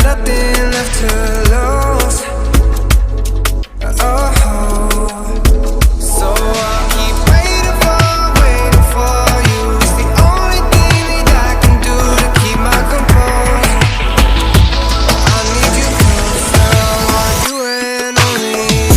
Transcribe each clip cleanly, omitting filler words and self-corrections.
nothing left to lose. Oh, so I'll keep waiting for you. It's the only thing that I can do to keep my composure. I need you closer, I want you and only you.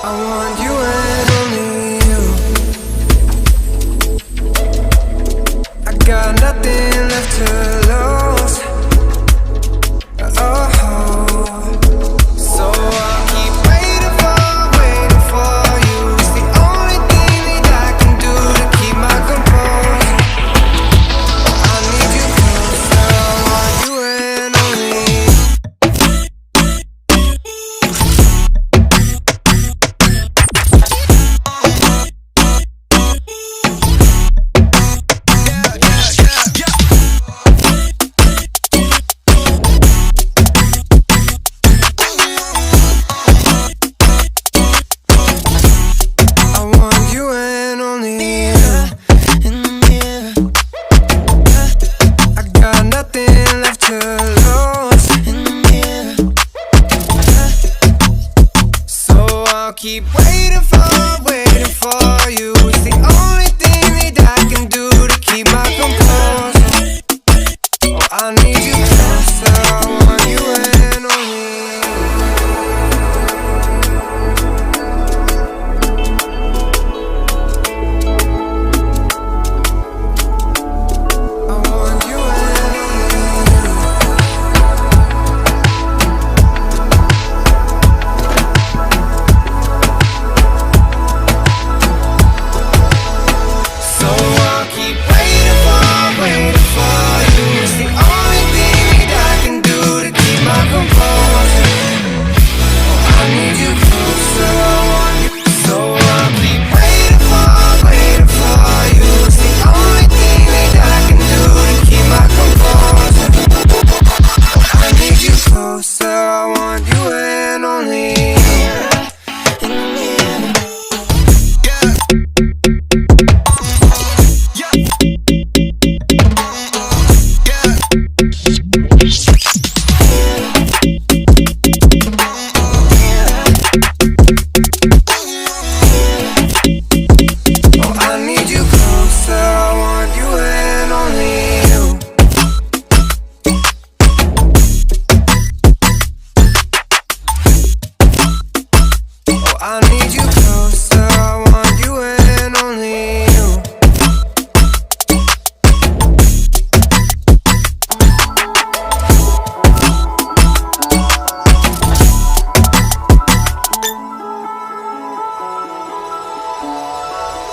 I want you and only you. I got nothing left to lose. Oh, so I'll keep waiting for you. It's the only thing that I can do to keep my composure. I need you closer. I want you and only you. Keep waiting for you. It's the only thing that I can do to keep my composure. Oh, I need you closer. I want you and only I want you and I need you closer, I want you and only you.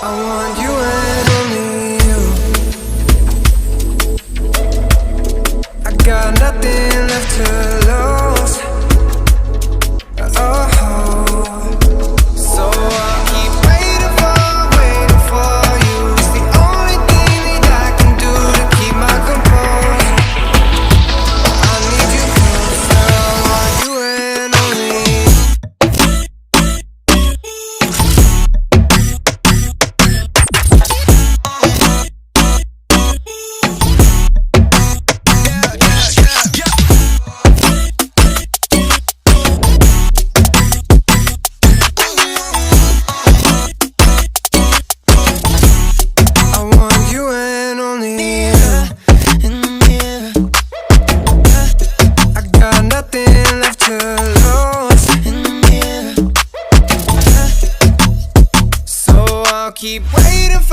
I want you and only you. I got nothing left to lose. Oh, so I'll keep waiting for you. It's the only thing that I can do to keep my composure. I need you closer. I want you and only you. Keep waiting for